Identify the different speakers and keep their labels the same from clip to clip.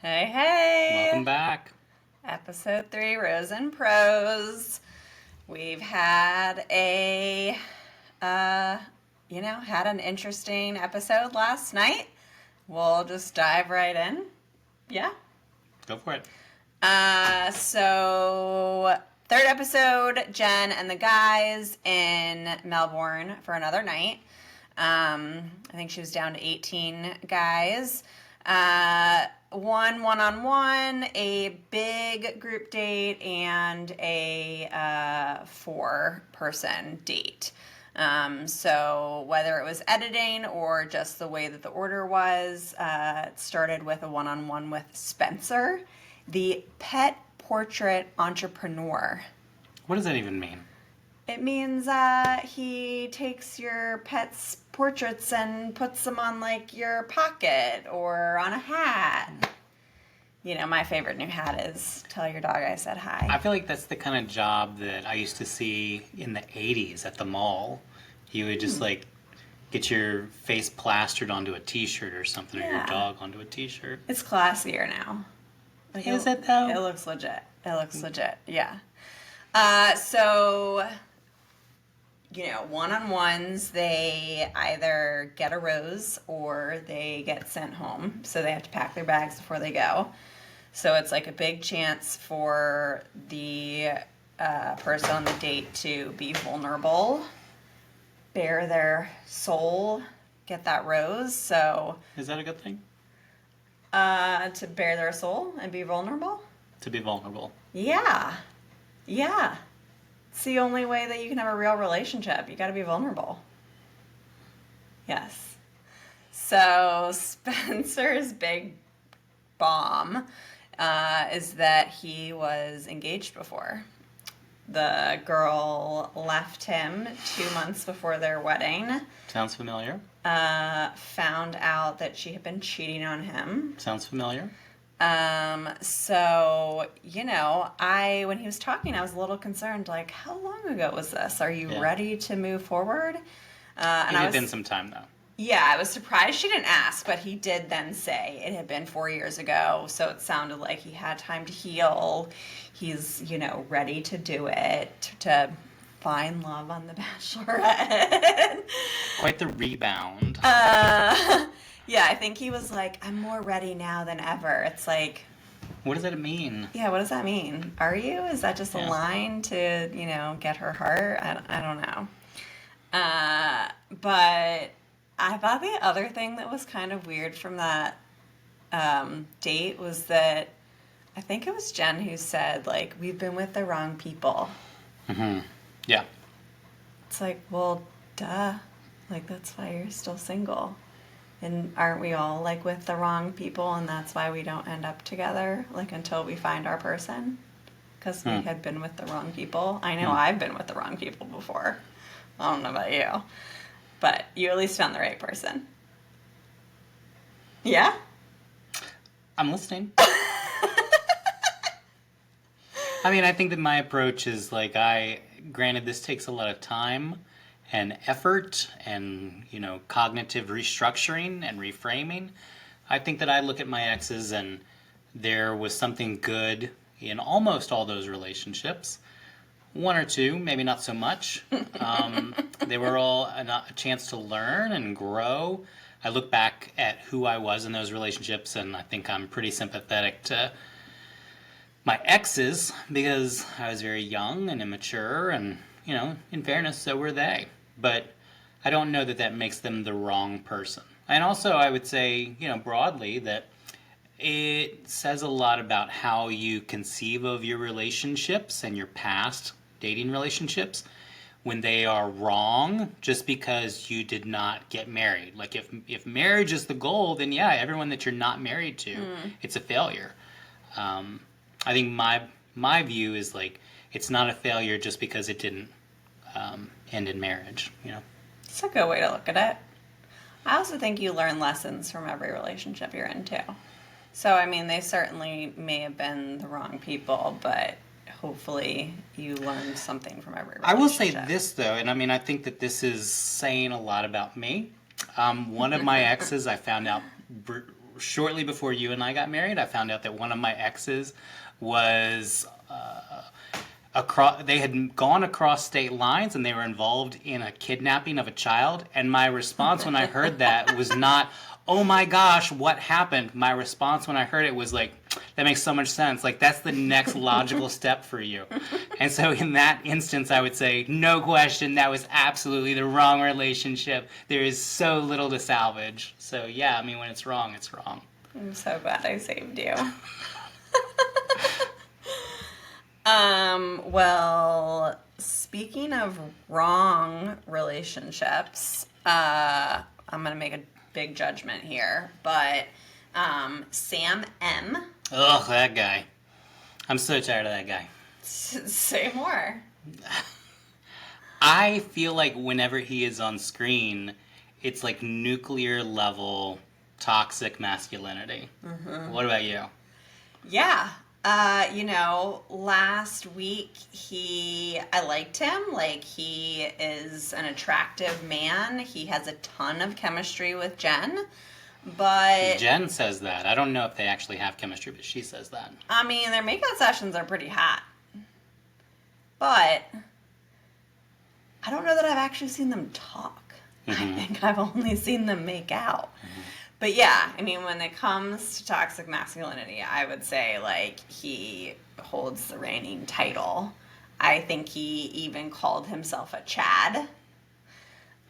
Speaker 1: Hey, hey!
Speaker 2: Welcome back.
Speaker 1: Episode 3, Rose and Prose. We've had uh, had an interesting episode last night. We'll just dive right in. Yeah?
Speaker 2: Go for it.
Speaker 1: So, third episode, Jen and the guys in Melbourne for another night. I think she was down to 18 guys. One-on-one, a big group date, and a 4-person date. So whether it was editing or just the way that the order was, it started with a one-on-one with Spencer, the pet portrait entrepreneur.
Speaker 2: What does that even mean?
Speaker 1: It means he takes your pet's portraits and puts them on like your pocket or on a hat. You know, my favorite new hat is tell your dog I said hi.
Speaker 2: I feel like that's the kind of job that I used to see in the 80s at the mall. You would just like get your face plastered onto a t-shirt or something, or your dog onto a t-shirt.
Speaker 1: It's classier now. Like
Speaker 2: Is it though?
Speaker 1: It looks legit. Yeah. So, one-on-ones, they either get a rose or they get sent home. So they have to pack their bags before they go. So it's like a big chance for the person on the date to be vulnerable, bare their soul, get that rose. So
Speaker 2: Is that a good thing?
Speaker 1: to bare their soul and be vulnerable?
Speaker 2: To be vulnerable.
Speaker 1: Yeah. It's the only way that you can have a real relationship. You got to be vulnerable. Yes. So Spencer's big bomb is that he was engaged before. The girl left him 2 months before their wedding.
Speaker 2: Sounds familiar.
Speaker 1: Found out that she had been cheating on him.
Speaker 2: Sounds familiar.
Speaker 1: So, when he was talking, I was a little concerned, like, how long ago was this? Are you ready to move forward?
Speaker 2: It had been some time, though.
Speaker 1: Yeah, I was surprised she didn't ask, but he did then say it had been 4 years ago, so it sounded like he had time to heal. He's, ready to do it, to find love on The Bachelorette.
Speaker 2: Quite the rebound.
Speaker 1: Yeah, I think he was like, I'm more ready now than ever. It's like...
Speaker 2: What does that mean?
Speaker 1: Yeah, what does that mean? Are you? Is that just a line to, get her heart? I don't know. But I thought the other thing that was kind of weird from that date was that I think it was Jen who said, like, we've been with the wrong people.
Speaker 2: Mm-hmm. Yeah.
Speaker 1: It's like, well, duh. Like, that's why you're still single. And aren't we all, like, with the wrong people, and that's why we don't end up together, like, until we find our person? Because we had been with the wrong people. I know I've been with the wrong people before. I don't know about you. But you at least found the right person. Yeah?
Speaker 2: I'm listening. I mean, I think that my approach is, like, granted, this takes a lot of time and effort and, cognitive restructuring and reframing. I think that I look at my exes and there was something good in almost all those relationships. One or two, maybe not so much. They were all a chance to learn and grow. I look back at who I was in those relationships and I think I'm pretty sympathetic to my exes because I was very young and immature and, in fairness, so were they. But I don't know that that makes them the wrong person. And also I would say, broadly that it says a lot about how you conceive of your relationships and your past dating relationships when they are wrong just because you did not get married. Like if marriage is the goal, then yeah, everyone that you're not married to, it's a failure. I think my view is like it's not a failure just because it didn't end in marriage,
Speaker 1: It's a good way to look at it. I also think you learn lessons from every relationship you're in, too. So, I mean, they certainly may have been the wrong people, but hopefully you learned something from every relationship.
Speaker 2: I will say this, though, and I mean, I think that this is saying a lot about me. One of my exes I found out shortly before you and I got married, I found out that one of my exes was they had gone across state lines and they were involved in a kidnapping of a child. And my response when I heard that was not, oh my gosh, what happened? My response when I heard it was like, that makes so much sense. Like, that's the next logical step for you. And so in that instance, I would say, no question, that was absolutely the wrong relationship. There is so little to salvage. So yeah, I mean, when it's wrong, it's wrong.
Speaker 1: I'm so glad I saved you. Well, speaking of wrong relationships, I'm going to make a big judgment here, but Sam M.
Speaker 2: Ugh, that guy. I'm so tired of that guy.
Speaker 1: Say more.
Speaker 2: I feel like whenever he is on screen, it's like nuclear level toxic masculinity. Mm-hmm. What about you?
Speaker 1: Yeah. Last week I liked him. Like, he is an attractive man. He has a ton of chemistry with Jen. But
Speaker 2: Jen says that. I don't know if they actually have chemistry, but she says that.
Speaker 1: I mean, their makeout sessions are pretty hot. But I don't know that I've actually seen them talk. Mm-hmm. I think I've only seen them make out. Mm-hmm. But yeah, I mean, when it comes to toxic masculinity, I would say, like, he holds the reigning title. I think he even called himself a Chad.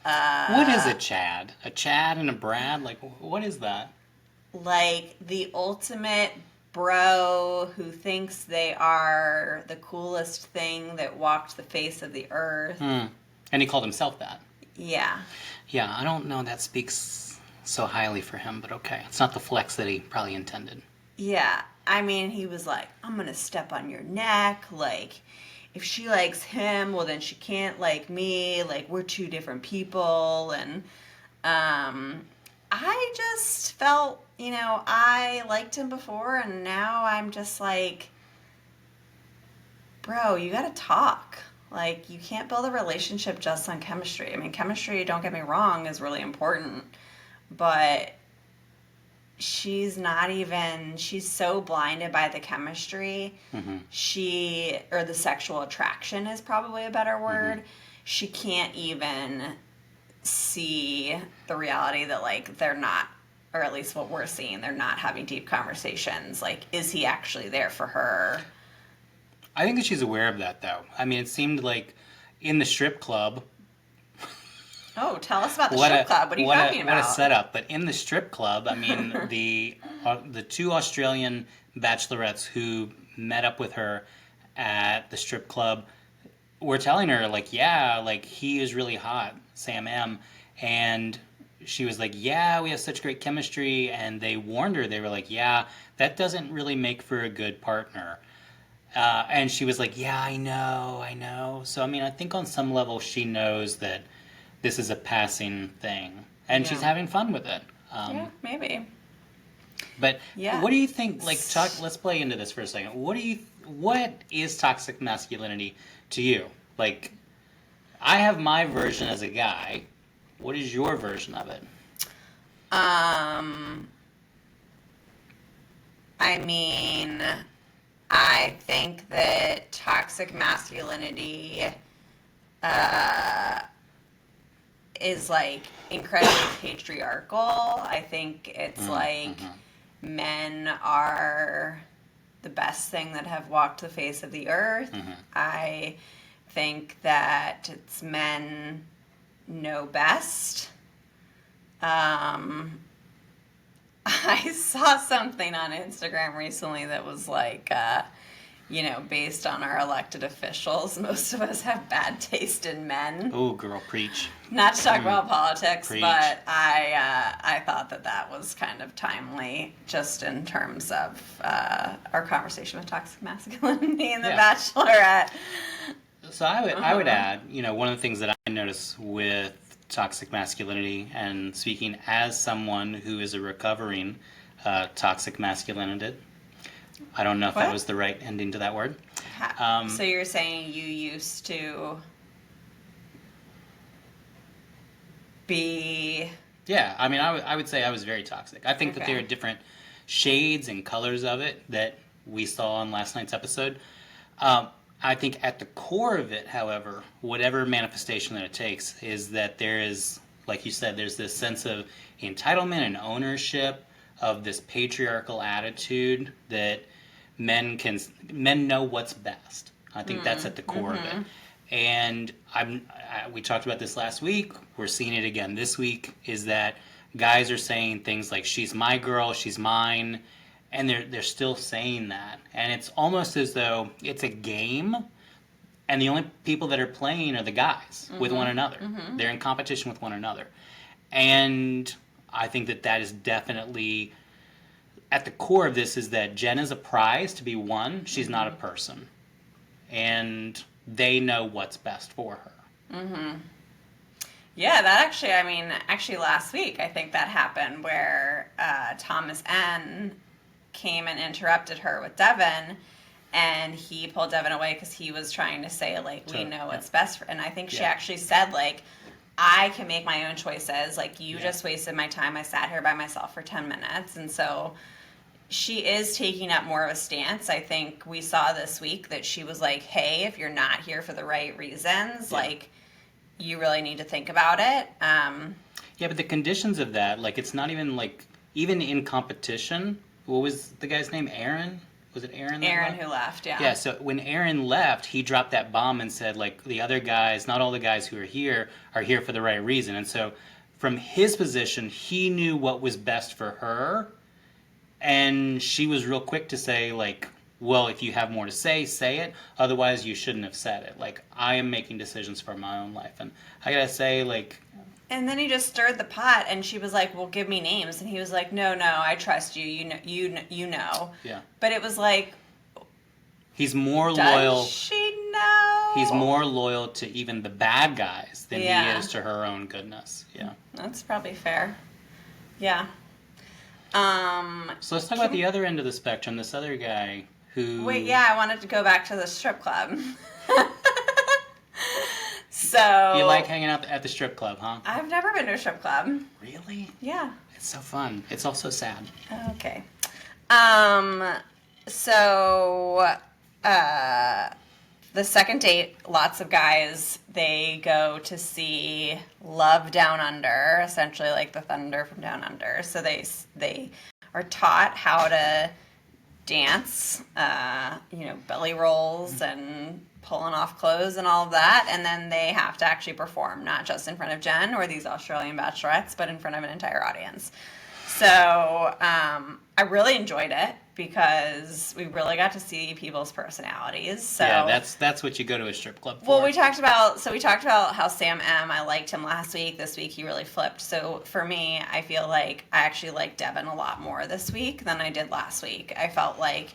Speaker 2: What is a Chad? A Chad and a Brad? Like, what is that?
Speaker 1: Like, the ultimate bro who thinks they are the coolest thing that walked the face of the earth.
Speaker 2: And he called himself that.
Speaker 1: Yeah.
Speaker 2: Yeah, I don't know that speaks so highly for him, but okay. It's not the flex that he probably intended.
Speaker 1: Yeah. I mean, he was like, I'm going to step on your neck, like, if she likes him, well, then she can't like me. Like, we're two different people. And I just felt, I liked him before, and now I'm just like, bro, you got to talk. Like, you can't build a relationship just on chemistry. I mean, chemistry, don't get me wrong, is really important. But she's so blinded by the chemistry. Mm-hmm. Or the sexual attraction is probably a better word. Mm-hmm. She can't even see the reality that, like, they're not, or at least what we're seeing, they're not having deep conversations. Like, is he actually there for her?
Speaker 2: I think that she's aware of that, though. I mean, it seemed like in the strip club.
Speaker 1: Oh, tell us about the strip club. What are you talking about?
Speaker 2: What a setup. But in the strip club, I mean, the two Australian bachelorettes who met up with her at the strip club were telling her, like, yeah, like, he is really hot, Sam M. And she was like, yeah, we have such great chemistry. And they warned her. They were like, yeah, that doesn't really make for a good partner. And she was like, yeah, I know. So, I mean, I think on some level she knows that this is a passing thing, and she's having fun with it.
Speaker 1: Yeah, maybe.
Speaker 2: But what do you think? Like, let's play into this for a second. What is toxic masculinity to you? Like, I have my version as a guy. What is your version of it?
Speaker 1: I mean, I think that toxic masculinity is, like, incredibly patriarchal. I think it's men are the best thing that have walked the face of the earth. Mm-hmm. I think that it's men know best. I saw something on Instagram recently that was like, based on our elected officials, most of us have bad taste in men.
Speaker 2: Oh, girl, preach.
Speaker 1: Not to talk about politics,
Speaker 2: preach.
Speaker 1: But I thought that was kind of timely, just in terms of our conversation with toxic masculinity and The Bachelorette.
Speaker 2: So I would add, one of the things that I notice with toxic masculinity, and speaking as someone who is a recovering toxic masculinity, I don't know if that was the right ending to that word.
Speaker 1: So you're saying you used to be
Speaker 2: Yeah, I mean, I would say I was very toxic. I think that there are different shades and colors of it that we saw on last night's episode. Um, I think at the core of it, however, whatever manifestation that it takes, is that there is, like you said, there's this sense of entitlement and ownership of this patriarchal attitude that men know what's best. I think that's at the core of it. And we talked about this last week. We're seeing it again this week. Is that guys are saying things like "she's my girl," "she's mine," and they're still saying that, and it's almost as though it's a game, and the only people that are playing are the guys with one another. They're in competition with one another, and I think that is definitely at the core of this. Is that Jen is a prize to be won. She's not a person, and they know what's best for her.
Speaker 1: Yeah, that actually last week, I think that happened where Thomas N. came and interrupted her with Devin, and he pulled Devin away because he was trying to say, like, we know what's best for, and I think she actually said, like, I can make my own choices, like, you just wasted my time, I sat here by myself for 10 minutes, and so she is taking up more of a stance. I think we saw this week that she was like, hey, if you're not here for the right reasons, like, you really need to think about it.
Speaker 2: Yeah, but the conditions of that, like, it's not even, like, even in competition, what was the guy's name? Aaron? Was it Aaron?
Speaker 1: Aaron who left, yeah.
Speaker 2: Yeah, so when Aaron left, he dropped that bomb and said, like, the other guys, not all the guys who are here for the right reason. And so from his position, he knew what was best for her. And she was real quick to say, like, well, if you have more to say it. Otherwise, you shouldn't have said it. Like, I am making decisions for my own life. And I gotta say, like...
Speaker 1: And then he just stirred the pot, and she was like, well, give me names. And he was like, no, I trust you. You know.
Speaker 2: Yeah.
Speaker 1: But it was like...
Speaker 2: He's more loyal...
Speaker 1: Does she know?
Speaker 2: He's more loyal to even the bad guys than he is to her own goodness. Yeah.
Speaker 1: That's probably fair. Yeah.
Speaker 2: So let's talk about the other end of the spectrum, this other guy who...
Speaker 1: Wait, yeah, I wanted to go back to the strip club. So...
Speaker 2: You like hanging out at the strip club, huh?
Speaker 1: I've never been to a strip club.
Speaker 2: Really?
Speaker 1: Yeah.
Speaker 2: It's so fun. It's also sad.
Speaker 1: Okay. So, the second date, lots of guys, they go to see Love Down Under, essentially like the Thunder from Down Under. So they are taught how to dance, belly rolls and pulling off clothes and all of that, and then they have to actually perform, not just in front of Jen or these Australian bachelorettes, but in front of an entire audience. So I really enjoyed it because we really got to see people's personalities. So
Speaker 2: yeah, that's what you go to a strip club for.
Speaker 1: Well, we talked about how Sam M. I liked him last week. This week he really flipped. So for me, I feel like I actually like Devin a lot more this week than I did last week. I felt like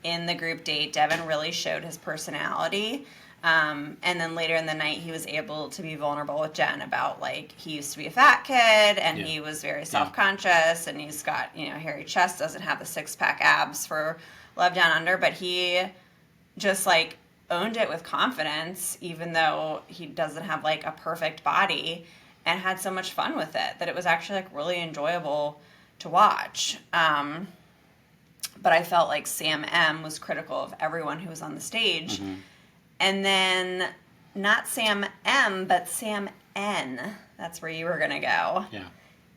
Speaker 1: in the group date, Devin really showed his personality. And then later in the night, he was able to be vulnerable with Jen about, like, he used to be a fat kid, and he was very self-conscious, and he's got, hairy chest, doesn't have the six-pack abs for Love Down Under, but he just, like, owned it with confidence, even though he doesn't have, like, a perfect body, and had so much fun with it, that it was actually, like, really enjoyable to watch. But I felt like Sam M. was critical of everyone who was on the stage. Mm-hmm. And then, not Sam M, but Sam N. That's where you were going to go.
Speaker 2: Yeah.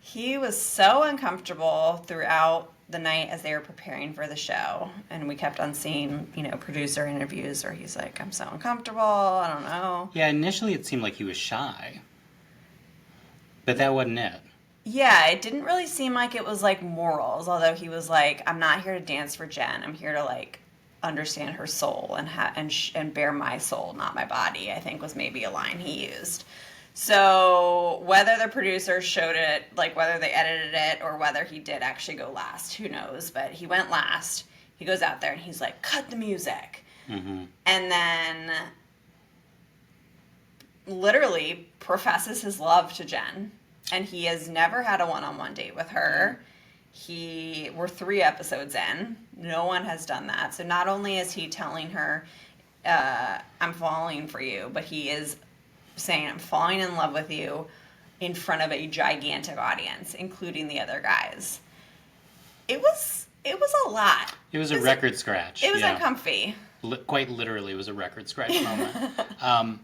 Speaker 1: He was so uncomfortable throughout the night as they were preparing for the show. And we kept on seeing, producer interviews where he's like, I'm so uncomfortable, I don't know.
Speaker 2: Yeah, initially it seemed like he was shy. But that wasn't it.
Speaker 1: Yeah, it didn't really seem like it was, like, morals. Although he was like, I'm not here to dance for Jen. I'm here to, like, understand her soul and bear my soul, not my body, I think was maybe a line he used. So whether the producers showed it, like whether they edited it or whether he did actually go last, who knows? But he went last. He goes out there and he's like, cut the music. Mm-hmm. And then literally professes his love to Jen. And he has never had a one-on-one date with her. We're 3 episodes in. No one has done that. So not only is he telling her, I'm falling for you, but he is saying, I'm falling in love with you, in front of a gigantic audience, including the other guys. It was a lot.
Speaker 2: It was a record scratch.
Speaker 1: It was
Speaker 2: yeah.
Speaker 1: uncomfy.
Speaker 2: Quite literally, it was a record scratch moment.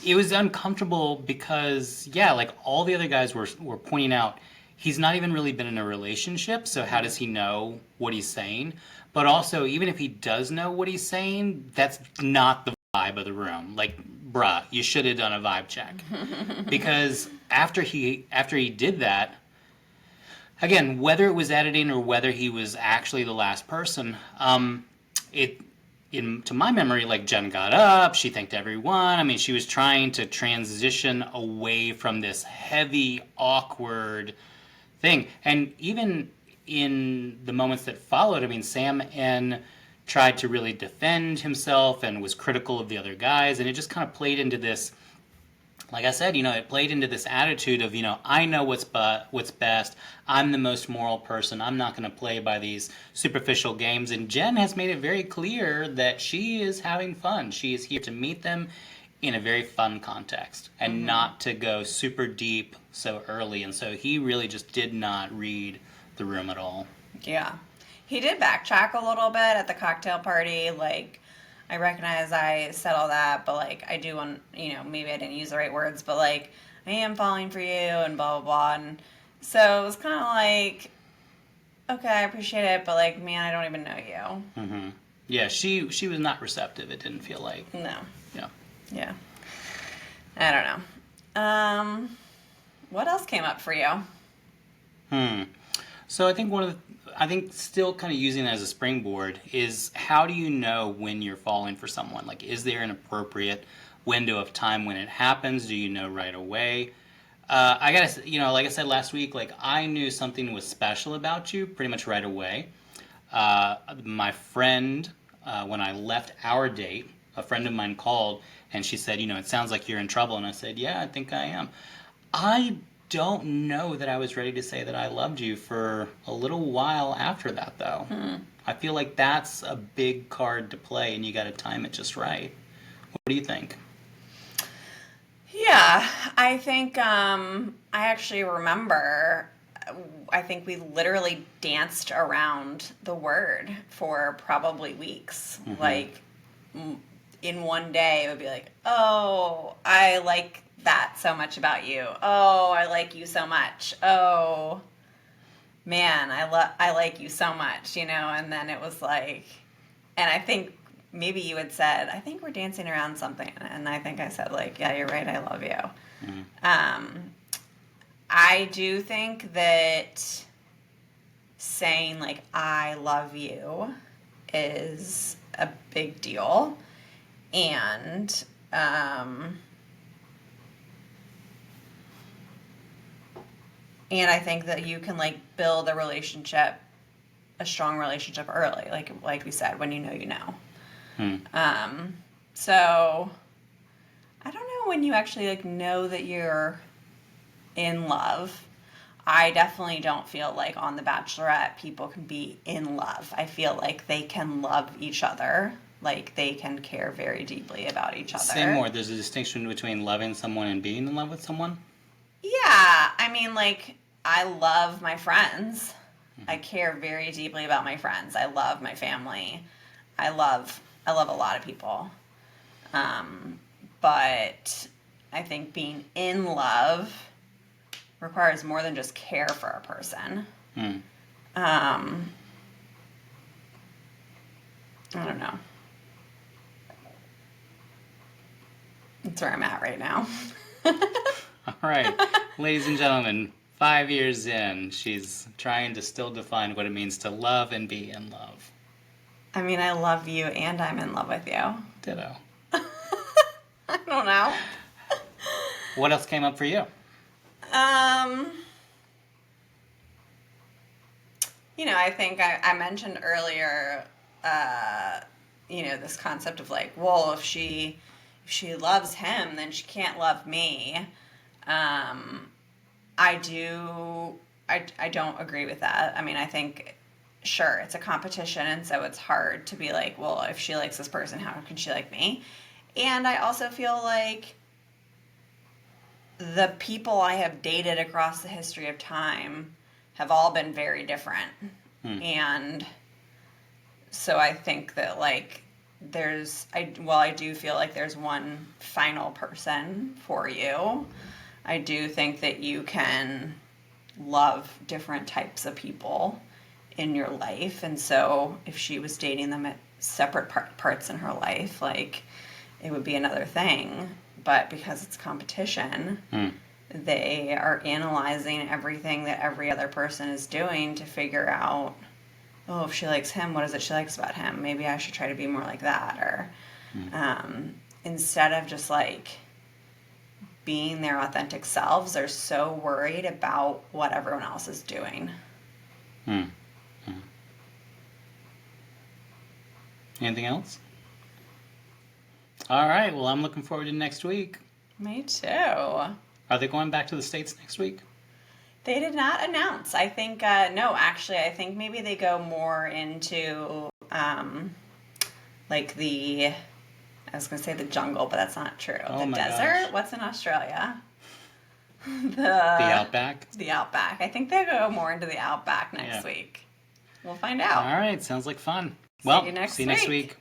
Speaker 2: It was uncomfortable because, yeah, like all the other guys were pointing out, he's not even really been in a relationship, so how does he know what he's saying? But also, even if he does know what he's saying, that's not the vibe of the room. Like, bruh, you should have done a vibe check. Because after he did that, again, whether it was editing or whether he was actually the last person, to my memory, like Jen got up, she thanked everyone. I mean, she was trying to transition away from this heavy, awkward thing. And even in the moments that followed, I mean, Sam N tried to really defend himself and was critical of the other guys, and it just kind of played into this, like I said, it played into this attitude of, I know what's best. I'm the most moral person. I'm not going to play by these superficial games. And Jen has made it very clear that she is having fun. She is here to meet them in a very fun context and not to go super deep so early. And so he really just did not read the room at all.
Speaker 1: Yeah. He did backtrack a little bit at the cocktail party, like, I recognize I said all that, but, like, I do want, maybe I didn't use the right words, but, like, I am falling for you and blah, blah, blah. And so it was kind of like, okay, I appreciate it, but, like, man, I don't even know you.
Speaker 2: Mm-hmm. Yeah, she was not receptive, it didn't feel like.
Speaker 1: No.
Speaker 2: Yeah.
Speaker 1: Yeah. I don't know. What else came up for you?
Speaker 2: So I think still kind of using it as a springboard is, how do you know when you're falling for someone? Like, is there an appropriate window of time when it happens? Do you know right away? I gotta, like I said last week, like, I knew something was special about you pretty much right away. My friend, when I left our date, a friend of mine called and she said, it sounds like you're in trouble. And I said, yeah, I think I am. I don't know that I was ready to say that I loved you for a little while after that, though. I feel like that's a big card to play, and you got to time it just right. What do you think?
Speaker 1: Yeah, I think I actually remember, I think we literally danced around the word for probably weeks. Like, in one day, it would be like, oh, I like that so much about you. Oh, I like you so much. Oh, man, I like you so much, and then it was like, and I think maybe you had said, I think we're dancing around something, and I think I said, like, yeah, you're right, I love you. I do think that saying, like, I love you is a big deal, and I think that you can, like, build a strong relationship early, like we said, when you know you know. So I don't know when you actually, like, know that you're in love. I definitely don't feel like on The Bachelorette people can be in love. I feel like they can love each other. Like, they can care very deeply about each other.
Speaker 2: Say more. There's a distinction between loving someone and being in love with someone?
Speaker 1: Yeah. I mean, like, I love my friends. I care very deeply about my friends. I love my family. I love a lot of people. But I think being in love requires more than just care for a person. I don't know. That's where I'm at right now.
Speaker 2: All right. Ladies and gentlemen, 5 years in, she's trying to still define what it means to love and be in love.
Speaker 1: I mean, I love you and I'm in love with you.
Speaker 2: Ditto.
Speaker 1: I don't know.
Speaker 2: What else came up for you?
Speaker 1: I think I mentioned earlier, this concept of, like, well, if she loves him, then she can't love me. I don't agree with that. I mean, I think, sure, it's a competition, and so it's hard to be like, well, if she likes this person, how can she like me? And I also feel like the people I have dated across the history of time have all been very different. And so I think that, like, I do feel like there's one final person for you. I do think that you can love different types of people in your life. And so if she was dating them at separate parts in her life, like, it would be another thing. But because it's competition, they are analyzing everything that every other person is doing to figure out, oh, if she likes him, what is it she likes about him? Maybe I should try to be more like that. Or instead of just, like, being their authentic selves, they're so worried about what everyone else is doing.
Speaker 2: Anything else? All right. Well, I'm looking forward to next week.
Speaker 1: Me too.
Speaker 2: Are they going back to the States next week?
Speaker 1: They did not announce. I think, no, actually, I think maybe they go more into, like, I was going to say the jungle, but that's not true.
Speaker 2: Oh
Speaker 1: the
Speaker 2: my
Speaker 1: desert?
Speaker 2: gosh.
Speaker 1: What's in Australia?
Speaker 2: The Outback?
Speaker 1: The Outback. I think they go more into the Outback next week. We'll find out.
Speaker 2: All right. Sounds like fun. Well,
Speaker 1: See you next
Speaker 2: week.